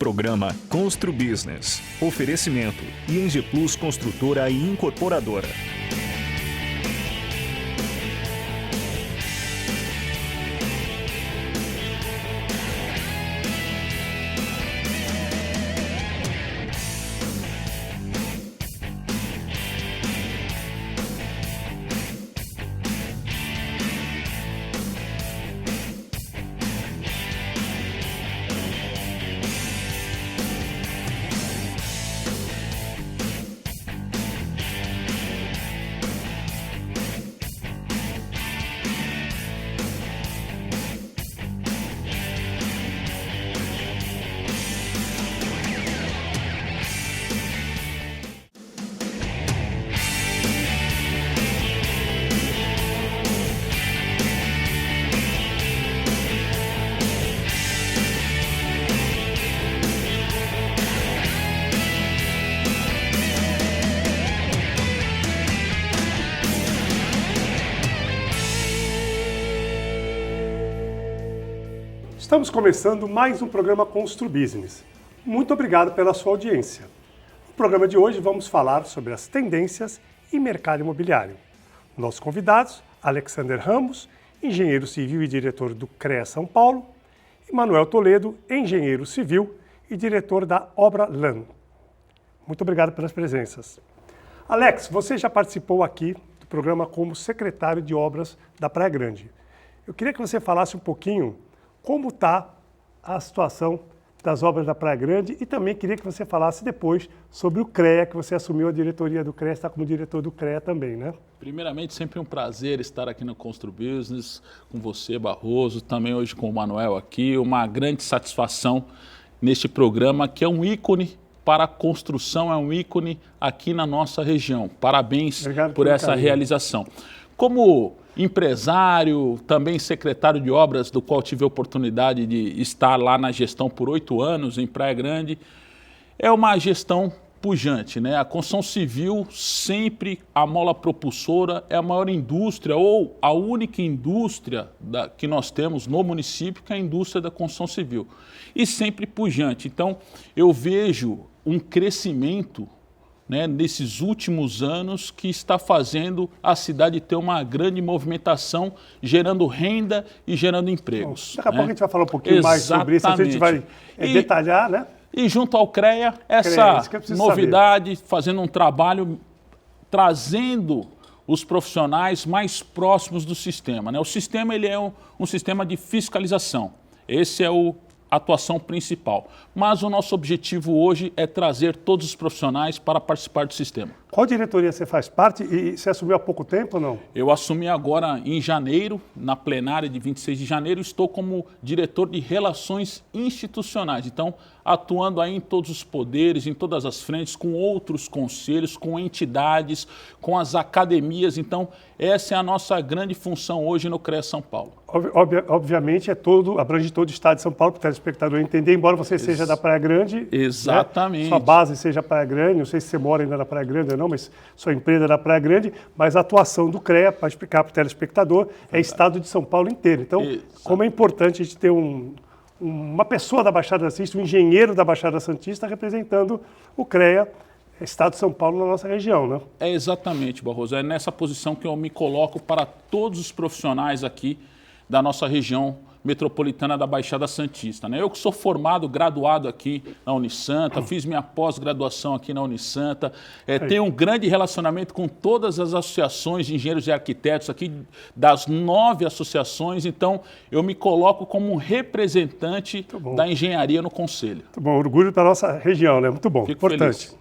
programa Constru Business. Oferecimento ING Plus Construtora e Incorporadora. Estamos começando mais um programa Constru Business. Muito obrigado pela sua audiência. No programa de hoje vamos falar sobre as tendências e mercado imobiliário. Nossos convidados, Alexander Ramos, engenheiro civil e diretor do CREA São Paulo, e Manuel Toledo, engenheiro civil e diretor da Obra LAN. Muito obrigado pelas presenças. Alex, você já participou aqui do programa como secretário de obras da Praia Grande. Eu queria que você falasse um pouquinho como está a situação das obras da Praia Grande e também queria que você falasse depois sobre o CREA, que você assumiu a diretoria do CREA, está como diretor do CREA também, né? Primeiramente, sempre um prazer estar aqui no Constru Business, com você, Barroso, também hoje com o Manuel aqui, uma grande satisfação neste programa que é um ícone para a construção, é um ícone aqui na nossa região. Parabéns por essa realização. Como empresário, também secretário de obras, do qual tive a oportunidade de estar lá na gestão por 8 anos em Praia Grande, é uma gestão pujante, né? A construção civil sempre a mola propulsora, é a maior indústria ou a única indústria que nós temos no município, que é a indústria da construção civil. E sempre pujante. Então, eu vejo um crescimento, né, nesses últimos anos, que está fazendo a cidade ter uma grande movimentação, gerando renda e gerando empregos. Daqui a pouco a gente vai falar um pouquinho mais sobre isso, a gente vai detalhar, né? E junto ao CREA, essa novidade, fazendo um trabalho, trazendo os profissionais mais próximos do sistema, né? O sistema ele é um sistema de fiscalização, esse é a atuação principal. Mas o nosso objetivo hoje é trazer todos os profissionais para participar do sistema. Qual diretoria você faz parte e você assumiu há pouco tempo ou não? Eu assumi agora em janeiro, na plenária de 26 de janeiro, estou como diretor de Relações Institucionais. Então, atuando aí em todos os poderes, em todas as frentes, com outros conselhos, com entidades, com as academias. Então, essa é a nossa grande função hoje no CREA São Paulo. Obviamente, abrange todo o estado de São Paulo, para o telespectador entender, embora você seja da Praia Grande. Exatamente. Né? Sua base seja Praia Grande, não sei se você mora ainda na Praia Grande ou não, mas sua empresa é da Praia Grande, mas a atuação do CREA, para explicar para o telespectador, é estado de São Paulo inteiro. Então, como é importante a gente ter uma pessoa da Baixada Santista, um engenheiro da Baixada Santista representando o CREA, estado de São Paulo, na nossa região, né? É exatamente, Barroso. É nessa posição que eu me coloco para todos os profissionais aqui da nossa região metropolitana da Baixada Santista, né? Eu que sou formado, graduado aqui na Unisanta, fiz minha pós-graduação aqui na Unisanta, tenho um grande relacionamento com todas as associações de engenheiros e arquitetos aqui, das 9 associações, então eu me coloco como um representante da engenharia no Conselho. Muito bom, orgulho da nossa região, né? Muito bom, Fico importante. Feliz.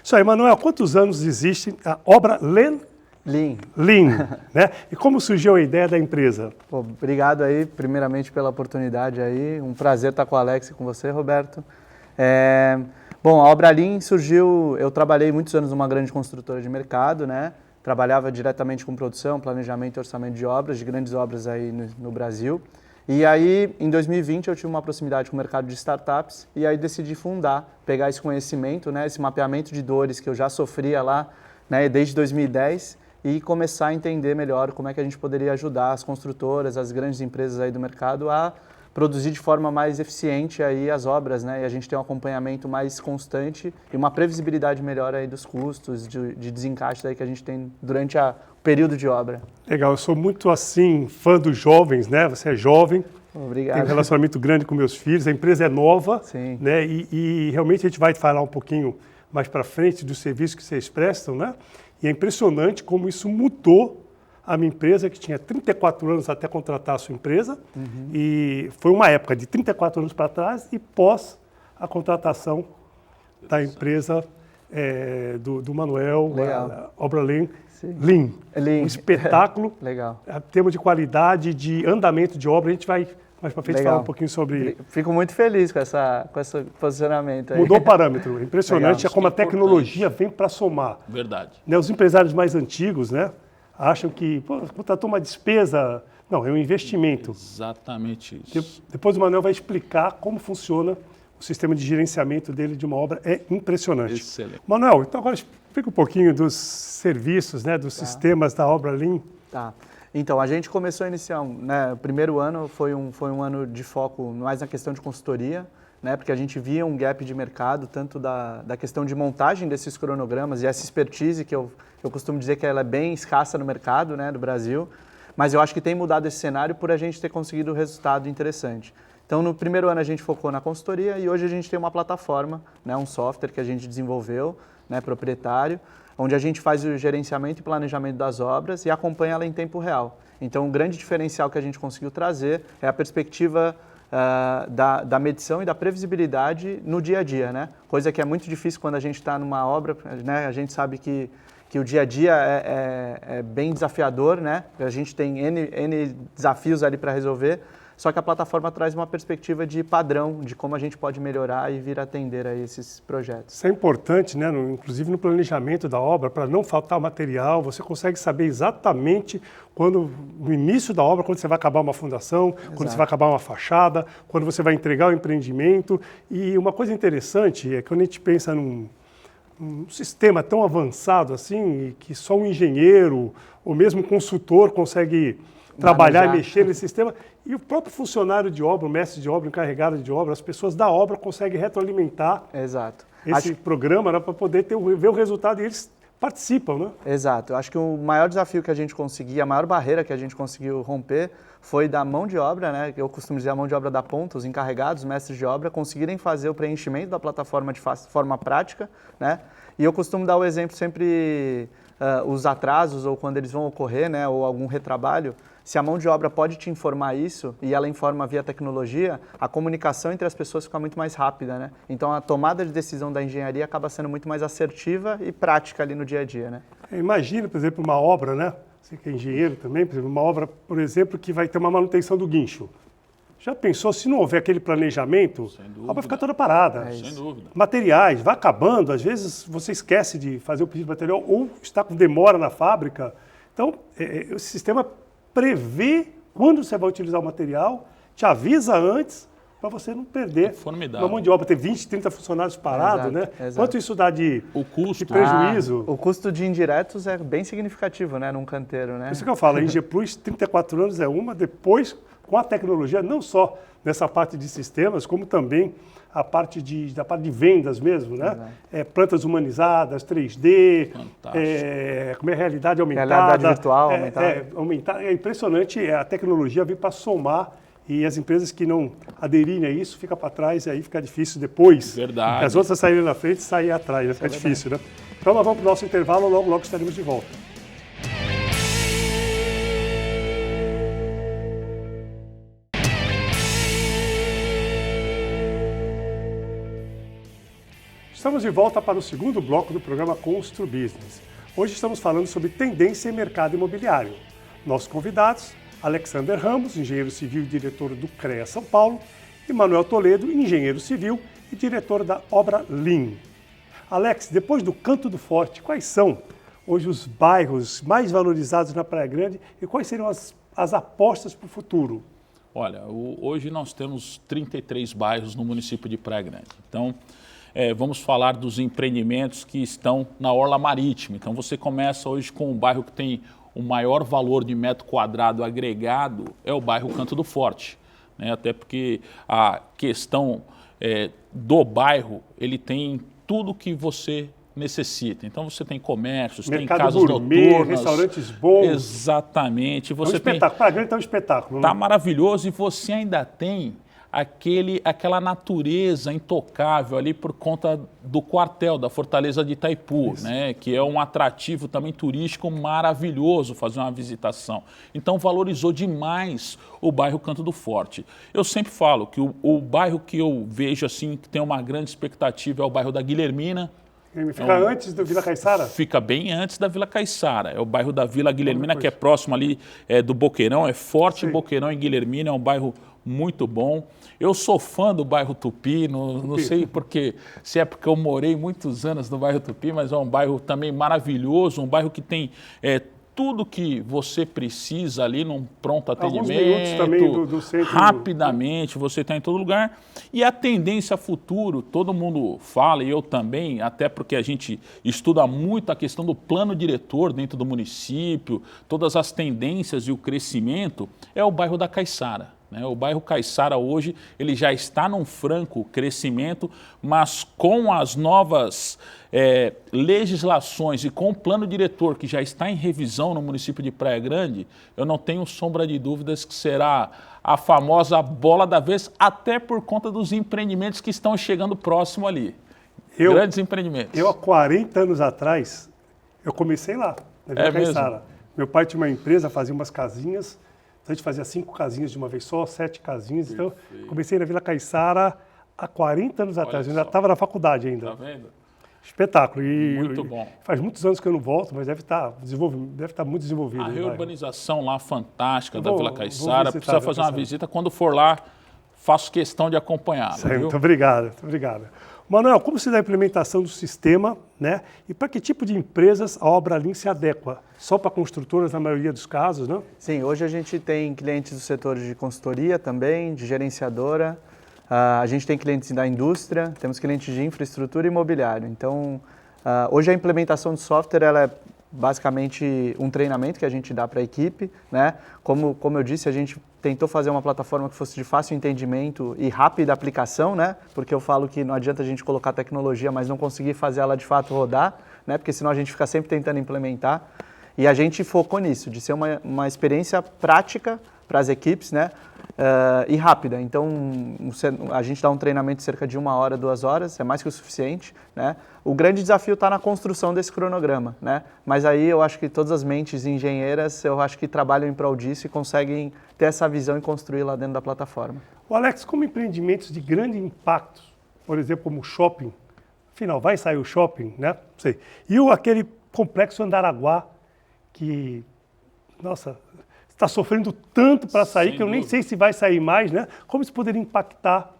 Isso aí, Manuel, quantos anos existe a obra Lean, né? E como surgiu a ideia da empresa? Pô, obrigado aí, primeiramente, pela oportunidade aí. Um prazer estar com o Alex e com você, Roberto. Bom, a obra Lean surgiu, eu trabalhei muitos anos numa grande construtora de mercado, né? Trabalhava diretamente com produção, planejamento e orçamento de obras, de grandes obras aí no Brasil. E aí, em 2020, eu tive uma proximidade com o mercado de startups e aí decidi pegar esse conhecimento, né? Esse mapeamento de dores que eu já sofria lá, né? Desde 2010, e começar a entender melhor como é que a gente poderia ajudar as construtoras, as grandes empresas aí do mercado a produzir de forma mais eficiente aí as obras, né? E a gente tem um acompanhamento mais constante e uma previsibilidade melhor aí dos custos, de desencaixe daí que a gente tem durante o período de obra. Legal, eu sou muito assim, fã dos jovens, né? Você é jovem, Obrigado. tem um relacionamento grande com meus filhos, a empresa é nova, Sim. né? E realmente a gente vai falar um pouquinho mais para frente dos serviços que vocês prestam, né? E é impressionante como isso mudou a minha empresa, que tinha 34 anos até contratar a sua empresa, e foi uma época de 34 anos para trás e pós a contratação da empresa do Manuel, a Obra Lean. Lean. Um espetáculo, Legal. em termos de qualidade, de andamento de obra, a gente vai mais para frente falar um pouquinho sobre... Fico muito feliz com esse posicionamento aí. Mudou o parâmetro, é impressionante Legal. como a tecnologia vem para somar. Verdade. Né, os empresários mais antigos, né, acham que contratou uma despesa. Não, é um investimento. Exatamente isso. Depois o Manuel vai explicar como funciona o sistema de gerenciamento dele de uma obra. É impressionante. Excelente. Manuel, então agora explica um pouquinho dos serviços, né, dos sistemas da Obra Lean. Tá. Então, a gente começou a iniciar, né, o primeiro ano foi um ano de foco mais na questão de consultoria, né, porque a gente via um gap de mercado, tanto da questão de montagem desses cronogramas e essa expertise que eu costumo dizer que ela é bem escassa no mercado, né, do Brasil, mas eu acho que tem mudado esse cenário por a gente ter conseguido um resultado interessante. Então, no primeiro ano a gente focou na consultoria e hoje a gente tem uma plataforma, né, um software que a gente desenvolveu, né, proprietário, onde a gente faz o gerenciamento e planejamento das obras e acompanha ela em tempo real. Então, o grande diferencial que a gente conseguiu trazer é a perspectiva da medição e da previsibilidade no dia a dia, né? Coisa que é muito difícil quando a gente está numa obra, né? A gente sabe que o dia a dia é bem desafiador, né? A gente tem N desafios ali para resolver, só que a plataforma traz uma perspectiva de padrão, de como a gente pode melhorar e vir atender a esses projetos. Isso é importante, né? Inclusive no planejamento da obra, para não faltar material, você consegue saber exatamente no início da obra, quando você vai acabar uma fundação, Exato. Quando você vai acabar uma fachada, quando você vai entregar o empreendimento. E uma coisa interessante é que quando a gente pensa num sistema tão avançado assim, que só um engenheiro ou mesmo um consultor consegue trabalhar e mexer nesse sistema, e o próprio funcionário de obra, o mestre de obra, o encarregado de obra, as pessoas da obra conseguem retroalimentar Exato. esse programa, né, para poder ver o resultado e eles participam, né? Exato. Eu acho que o maior desafio que a gente conseguiu, a maior barreira que a gente conseguiu romper foi da mão de obra, né? Eu costumo dizer a mão de obra da ponta, os encarregados, os mestres de obra, conseguirem fazer o preenchimento da plataforma de forma prática, né? E eu costumo dar o exemplo sempre, os atrasos ou quando eles vão ocorrer, né? Ou algum retrabalho. Se a mão de obra pode te informar isso e ela informa via tecnologia, a comunicação entre as pessoas fica muito mais rápida, né? Então a tomada de decisão da engenharia acaba sendo muito mais assertiva e prática ali no dia a dia, né? Imagina, por exemplo, uma obra, né? Você que é engenheiro também, por exemplo, uma obra, por exemplo, que vai ter uma manutenção do guincho. Já pensou, se não houver aquele planejamento, a obra vai ficar toda parada. Sem dúvida. Materiais, vai acabando, às vezes você esquece de fazer o pedido de material ou está com demora na fábrica. Então, o sistema prevê quando você vai utilizar o material, te avisa antes para você não perder uma mão de obra, ter 20, 30 funcionários parados, né? Exato. Quanto isso dá de prejuízo? O custo de indiretos é bem significativo, né, num canteiro, né? Isso que eu falo, a Engie Plus, 34 anos é uma, depois com a tecnologia, não só nessa parte de sistemas, como também a parte da parte de vendas mesmo, né? Plantas humanizadas, 3D, como é a realidade aumentada. Realidade virtual aumentada. É impressionante, a tecnologia vem para somar e as empresas que não aderirem a isso ficam para trás e aí fica difícil depois. Verdade. As outras saírem na frente e saírem atrás, né? Fica difícil, né? Então nós vamos para o nosso intervalo, logo estaremos de volta. Estamos de volta para o segundo bloco do programa Constru Business. Hoje estamos falando sobre tendência em mercado imobiliário. Nossos convidados, Alexander Ramos, engenheiro civil e diretor do CREA São Paulo, e Manuel Toledo, engenheiro civil e diretor da Obra Lean. Alex, depois do Canto do Forte, quais são hoje os bairros mais valorizados na Praia Grande e quais seriam as apostas para o futuro? Olha, hoje nós temos 33 bairros no município de Praia Grande. Então, vamos falar dos empreendimentos que estão na orla marítima. Então você começa hoje com um bairro que tem o maior valor de metro quadrado agregado, é o bairro Canto do Forte. né? Até porque a questão do bairro, ele tem tudo que você necessita. Então você tem comércios, mercado tem casas gourmet, noturnas, restaurantes bons. Exatamente. Você é um espetáculo. Para a grande é um espetáculo. Está maravilhoso e você ainda tem aquela natureza intocável ali por conta do quartel da Fortaleza de Itaipu, né? Que é um atrativo também turístico maravilhoso fazer uma visitação. Então valorizou demais o bairro Canto do Forte. Eu sempre falo que o bairro que eu vejo assim que tem uma grande expectativa é o bairro da Guilhermina. Fica antes da Vila Caiçara? Fica bem antes da Vila Caiçara. É o bairro da Vila Guilhermina, que é próximo ali do Boqueirão, é Forte Boqueirão e Guilhermina, é um bairro muito bom. Eu sou fã do bairro Tupi, não sei porque, se é porque eu morei muitos anos no bairro Tupi, mas é um bairro também maravilhoso, um bairro que tem tudo que você precisa ali num pronto atendimento. Alguns minutos também do centro. Rapidamente, você está em todo lugar. E a tendência a futuro, todo mundo fala, e eu também, até porque a gente estuda muito a questão do plano diretor dentro do município, todas as tendências e o crescimento, é o bairro da Caiçara. O bairro Caiçara hoje ele já está num franco crescimento, mas com as novas legislações e com o plano diretor que já está em revisão no município de Praia Grande, eu não tenho sombra de dúvidas que será a famosa bola da vez, até por conta dos empreendimentos que estão chegando próximo ali. Grandes empreendimentos. Eu, há 40 anos atrás, eu comecei lá, na Vila Caiçara. Mesmo? Meu pai tinha uma empresa, fazia umas casinhas. A gente fazia 5 casinhas de uma vez só, 7 casinhas. Perfeito. Então, comecei na Vila Caiçara há 40 anos atrás. Eu ainda estava na faculdade ainda. Tá vendo? Espetáculo. Muito bom. Faz muitos anos que eu não volto, mas deve estar muito desenvolvido. A reurbanização lá fantástica da Vila Caiçara. Precisa fazer uma visita. Quando for lá, faço questão de acompanhar. Muito obrigado, muito obrigado. Manuel, como se dá a implementação do sistema, né? E para que tipo de empresas a Obra Lean se adequa? Só para construtoras na maioria dos casos, não? Sim, hoje a gente tem clientes do setor de consultoria também, de gerenciadora. A gente tem clientes da indústria, temos clientes de infraestrutura e imobiliário. Então, hoje a implementação de software ela é basicamente um treinamento que a gente dá para a equipe, né? Como eu disse, a gente tentou fazer uma plataforma que fosse de fácil entendimento e rápida aplicação, né? Porque eu falo que não adianta a gente colocar tecnologia, mas não conseguir fazer ela de fato rodar, né? Porque senão a gente fica sempre tentando implementar. E a gente focou nisso, de ser uma experiência prática para as equipes, né? E rápida. Então, a gente dá um treinamento de cerca de 1 hora, 2 horas, é mais que o suficiente, né? O grande desafio está na construção desse cronograma, né? Mas aí eu acho que todas as mentes engenheiras, eu acho que trabalham em prol disso e conseguem ter essa visão e construir lá dentro da plataforma. O Alex, como empreendimentos de grande impacto, por exemplo, como o shopping, afinal, vai sair o shopping, né? Não sei. E aquele complexo Andaraguá, que, nossa, está sofrendo tanto para sair, que eu nem sei se vai sair mais, né? Como isso poderia impactar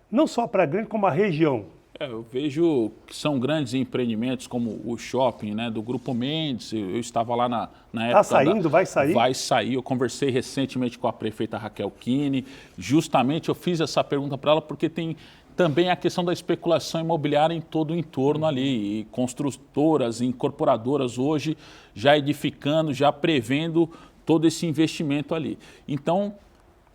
não só para a Grande, como a região? Eu vejo que são grandes empreendimentos como o shopping, né, do Grupo Mendes. Eu estava lá na época. Está saindo? Vai sair? Vai sair. Eu conversei recentemente com a prefeita Raquel Kine. Justamente eu fiz essa pergunta para ela porque tem também a questão da especulação imobiliária em todo o entorno ali. E construtoras, incorporadoras hoje já edificando, já prevendo todo esse investimento ali. Então,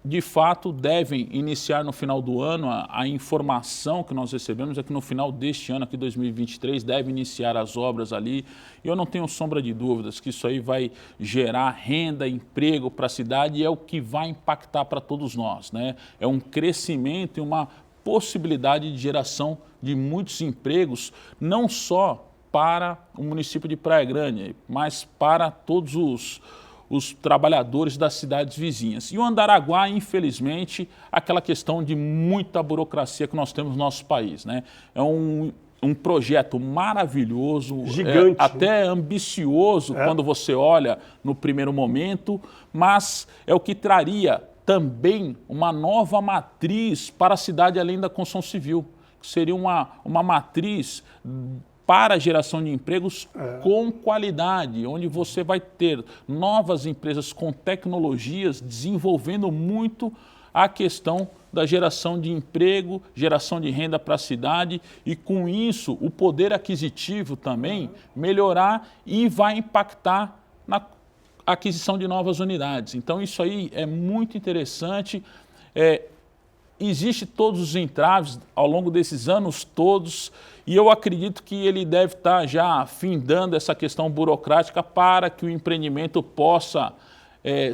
de fato, devem iniciar no final do ano. A informação que nós recebemos é que no final deste ano, aqui 2023, devem iniciar as obras ali. E eu não tenho sombra de dúvidas que isso aí vai gerar renda, emprego para a cidade e é o que vai impactar para todos nós, né? É um crescimento e uma possibilidade de geração de muitos empregos, não só para o município de Praia Grande, mas para todos os trabalhadores das cidades vizinhas. E o Andaraguá, infelizmente, aquela questão de muita burocracia que nós temos no nosso país, né? É um projeto maravilhoso, gigante, até ambicioso quando você olha no primeiro momento, mas é o que traria também uma nova matriz para a cidade além da construção civil, que seria uma matriz para a geração de empregos com qualidade, onde você vai ter novas empresas com tecnologias desenvolvendo muito a questão da geração de emprego, geração de renda para a cidade e com isso o poder aquisitivo também melhorar e vai impactar na aquisição de novas unidades. Então isso aí é muito interessante. existe todos os entraves ao longo desses anos todos, e eu acredito que ele deve estar já findando essa questão burocrática para que o empreendimento possa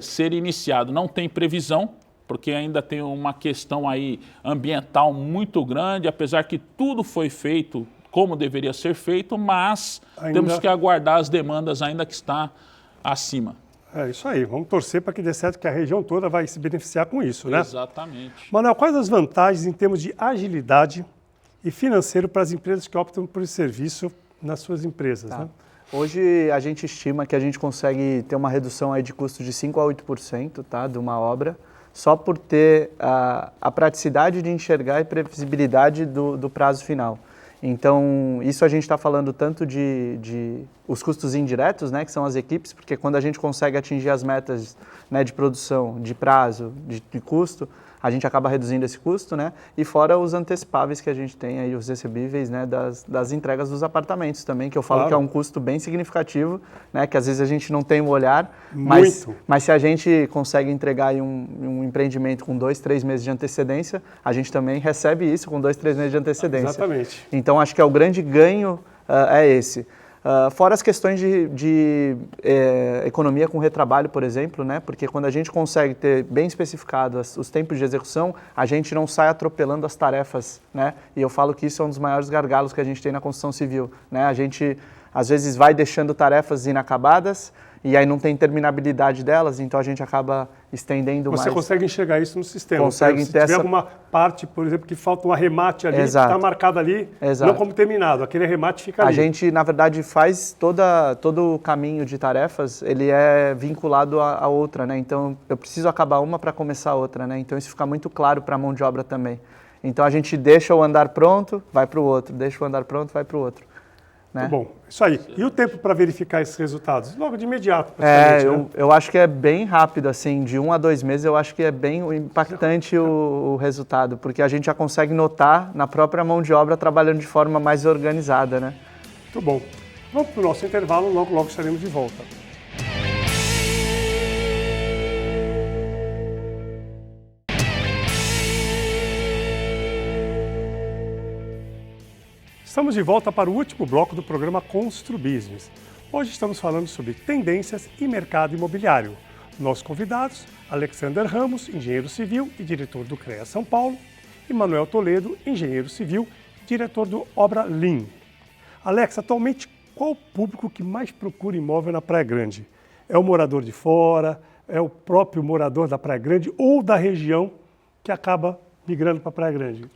ser iniciado. Não tem previsão, porque ainda tem uma questão aí ambiental muito grande, apesar que tudo foi feito como deveria ser feito, mas temos que aguardar as demandas ainda que está acima. É isso aí, vamos torcer para que dê certo, que a região toda vai se beneficiar com isso, né? Exatamente. Manuel, quais as vantagens em termos de agilidade e financeiro para as empresas que optam por esse serviço nas suas empresas, né? Hoje a gente estima que a gente consegue ter uma redução aí de custo de 5% a 8%, tá, de uma obra, só por ter a praticidade de enxergar e previsibilidade do prazo final. Então, isso a gente está falando tanto de os custos indiretos, né, que são as equipes, porque quando a gente consegue atingir as metas, né, de produção, de prazo, de custo, a gente acaba reduzindo esse custo, né, e fora os antecipáveis que a gente tem aí, os recebíveis, né, das entregas dos apartamentos também, que eu falo que é um custo bem significativo, né, que às vezes a gente não tem o olhar, mas se a gente consegue entregar aí um empreendimento com 2, 3 meses de antecedência, a gente também recebe isso com 2, 3 meses de antecedência. Exatamente. Então, acho que o grande ganho é esse. Fora as questões de economia com retrabalho, por exemplo, né? Porque quando a gente consegue ter bem especificado os tempos de execução, a gente não sai atropelando as tarefas, né? E eu falo que isso é um dos maiores gargalos que a gente tem na construção civil, né? A gente, às vezes, vai deixando tarefas inacabadas e aí não tem terminabilidade delas, então a gente acaba estendendo mais. Você consegue enxergar isso no sistema. Consegue se tiver alguma parte, por exemplo, que falta um arremate ali, que está marcado ali, não como terminado, aquele arremate fica ali. A gente, na verdade, faz todo o caminho de tarefas, ele é vinculado a outra, né? Então, eu preciso acabar uma para começar a outra, né? Então, isso fica muito claro para a mão de obra também. Então, a gente deixa o andar pronto, vai para o outro, deixa o andar pronto, vai para o outro. Né? Muito bom, isso aí. E o tempo para verificar esses resultados? Logo de imediato, eu acho que é bem rápido, assim, de 1 a 2 meses eu acho que é bem impactante o resultado, porque a gente já consegue notar na própria mão de obra trabalhando de forma mais organizada, né? Muito bom. Vamos para o nosso intervalo, logo estaremos de volta. Estamos de volta para o último bloco do programa Constru Business. Hoje estamos falando sobre tendências e mercado imobiliário. Nossos convidados, Alexander Ramos, engenheiro civil e diretor do CREA São Paulo, e Manuel Toledo, engenheiro civil e diretor do Obra Lean. Alex, atualmente, qual o público que mais procura imóvel na Praia Grande? É o morador de fora, é o próprio morador da Praia Grande ou da região que acaba migrando para a Praia Grande?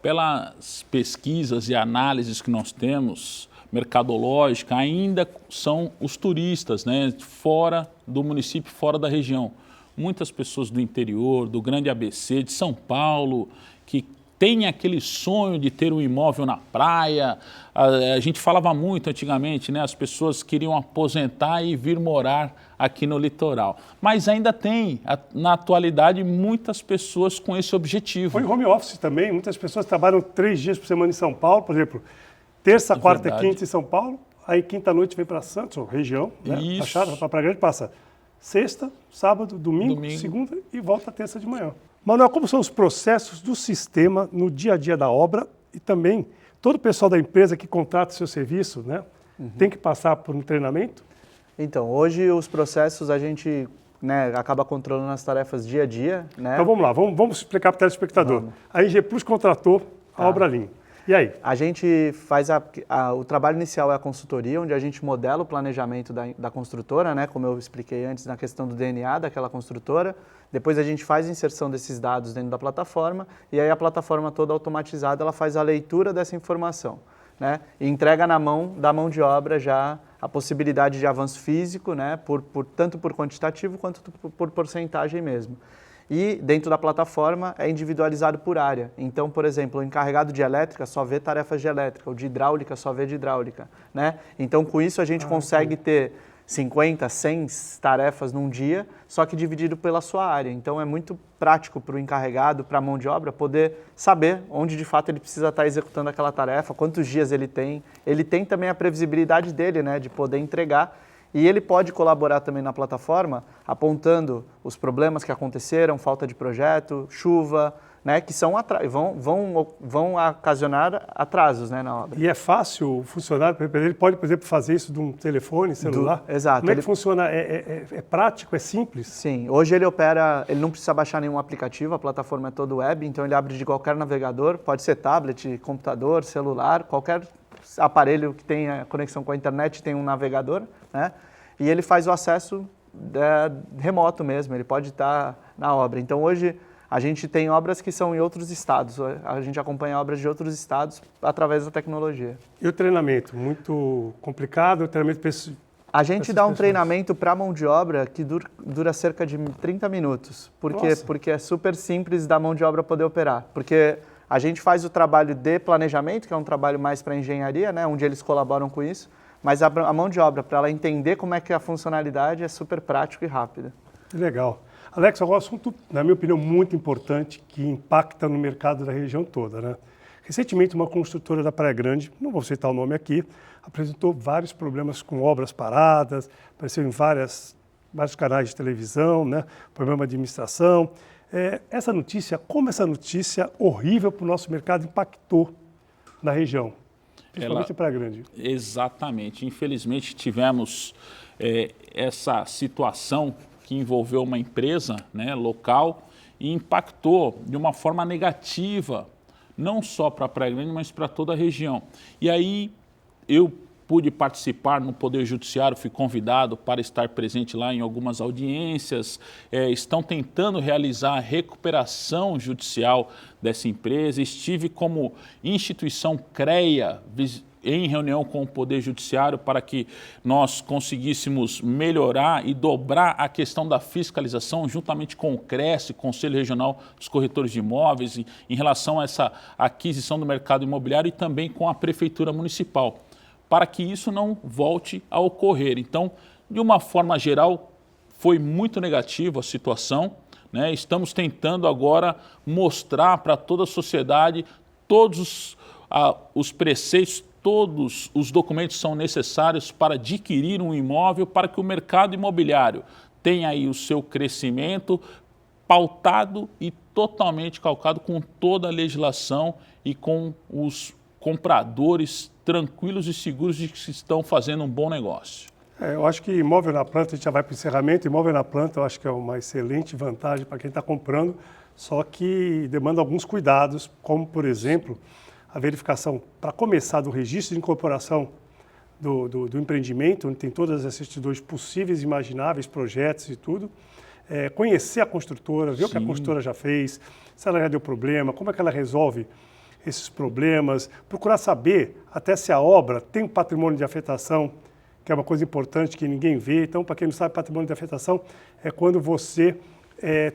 Pelas pesquisas e análises que nós temos, mercadológica, ainda são os turistas, né, fora do município, fora da região. Muitas pessoas do interior, do grande ABC, de São Paulo, que têm aquele sonho de ter um imóvel na praia. A gente falava muito antigamente, né, as pessoas queriam aposentar e vir morar aqui no litoral. Mas ainda tem, na atualidade, muitas pessoas com esse objetivo. Foi home office também, muitas pessoas trabalham 3 dias por semana em São Paulo, por exemplo, terça, quarta e quinta em São Paulo, aí quinta-noite vem para Santos, região, né? Baixada, para Praia Grande, passa sexta, sábado, domingo, segunda e volta terça de manhã. Manuel, como são os processos do sistema no dia a dia da obra e também todo o pessoal da empresa que contrata o seu serviço, né, tem que passar por um treinamento? Então, hoje os processos a gente, né, acaba controlando as tarefas dia a dia, né? Então vamos lá, vamos explicar para o telespectador. A IG Plus contratou a Obra Lean. E aí? A gente faz o trabalho inicial é a consultoria, onde a gente modela o planejamento da construtora, né, como eu expliquei antes na questão do DNA daquela construtora. Depois a gente faz a inserção desses dados dentro da plataforma e aí a plataforma toda automatizada ela faz a leitura dessa informação, né, e entrega na mão da mão de obra já a possibilidade de avanço físico, né, tanto por quantitativo quanto por porcentagem mesmo. E dentro da plataforma é individualizado por área. Então, por exemplo, o encarregado de elétrica só vê tarefas de elétrica, o de hidráulica só vê de hidráulica, né? Então, com isso a gente consegue ter 50, 100 tarefas num dia, só que dividido pela sua área. Então, é muito prático para o encarregado, para a mão de obra, poder saber onde de fato ele precisa estar executando aquela tarefa, quantos dias ele tem. Ele tem também a previsibilidade dele, né, de poder entregar. E ele pode colaborar também na plataforma, apontando os problemas que aconteceram, falta de projeto, chuva, né, que vão ocasionar atrasos, né, na obra. E é fácil o funcionário, ele pode, por exemplo, fazer isso de um telefone, celular? Exato. Como é que funciona? É prático, é simples? Sim, hoje ele não precisa baixar nenhum aplicativo, a plataforma é toda web, então ele abre de qualquer navegador, pode ser tablet, computador, celular, qualquer aparelho que tenha conexão com a internet tem um navegador, né, e ele faz o acesso remoto mesmo, ele pode estar na obra. Então hoje a gente tem obras que são em outros estados, a gente acompanha obras de outros estados através da tecnologia. E o treinamento? Muito complicado? O treinamento a gente dá um treinamento para a mão de obra que dura cerca de 30 minutos. Por quê? Porque é super simples da mão de obra poder operar. Porque a gente faz o trabalho de planejamento, que é um trabalho mais para engenharia, né, onde eles colaboram com isso, mas a mão de obra, para ela entender como é que é a funcionalidade, é super prático e rápida. Legal. Alex, agora um assunto, na minha opinião, muito importante, que impacta no mercado da região toda, né? Recentemente, uma construtora da Praia Grande, não vou citar o nome aqui, apresentou vários problemas com obras paradas, apareceu em vários canais de televisão, né? Problema de administração. Como essa notícia horrível para o nosso mercado impactou na região? Principalmente a Praia Grande. Exatamente. Infelizmente, tivemos essa situação que envolveu uma empresa, né, local e impactou de uma forma negativa, não só para a Praia Grande, mas para toda a região. E aí eu pude participar no Poder Judiciário, fui convidado para estar presente lá em algumas audiências, estão tentando realizar a recuperação judicial dessa empresa, estive como instituição CREA, em reunião com o Poder Judiciário para que nós conseguíssemos melhorar e dobrar a questão da fiscalização juntamente com o CRES, Conselho Regional dos Corretores de Imóveis, em relação a essa aquisição do mercado imobiliário e também com a Prefeitura Municipal, para que isso não volte a ocorrer. Então, de uma forma geral, foi muito negativa a situação, né? Estamos tentando agora mostrar para toda a sociedade todos os preceitos, todos os documentos são necessários para adquirir um imóvel, para que o mercado imobiliário tenha aí o seu crescimento pautado e totalmente calcado com toda a legislação e com os compradores tranquilos e seguros de que estão fazendo um bom negócio. Eu acho que imóvel na planta, a gente já vai para o encerramento, imóvel na planta eu acho que é uma excelente vantagem para quem está comprando, só que demanda alguns cuidados, como por exemplo, a verificação, para começar, do registro de incorporação do empreendimento, onde tem todas as certidões possíveis e imagináveis, projetos e tudo, conhecer a construtora, ver o que a construtora já fez, se ela já deu problema, como é que ela resolve esses problemas, procurar saber até se a obra tem um patrimônio de afetação, que é uma coisa importante que ninguém vê. Então, para quem não sabe, patrimônio de afetação é quando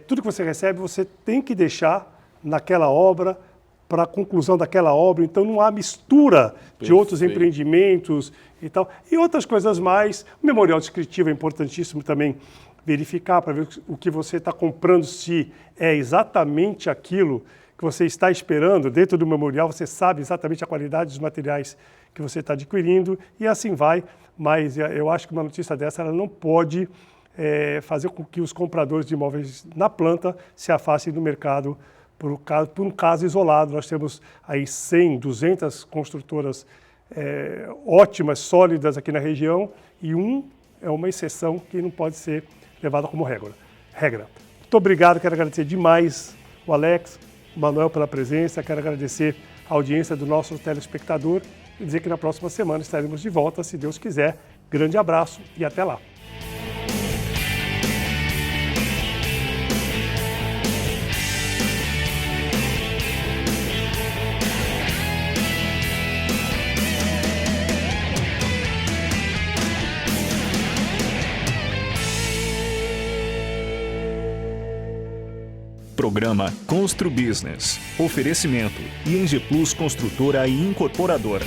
tudo que você recebe, você tem que deixar naquela obra, para a conclusão daquela obra, então não há mistura de outros empreendimentos e tal. E outras coisas mais. O memorial descritivo é importantíssimo também verificar para ver o que você está comprando, se é exatamente aquilo que você está esperando. Dentro do memorial você sabe exatamente a qualidade dos materiais que você está adquirindo e assim vai. Mas eu acho que uma notícia dessa ela não pode fazer com que os compradores de imóveis na planta se afastem do mercado por um caso isolado. Nós temos aí 100, 200 construtoras ótimas, sólidas aqui na região e é uma exceção que não pode ser levada como regra. Muito obrigado, quero agradecer demais o Alex, o Manuel pela presença, quero agradecer a audiência do nosso telespectador e dizer que na próxima semana estaremos de volta, se Deus quiser. Grande abraço e até lá. Programa Constru Business. Oferecimento ING Plus Construtora e Incorporadora.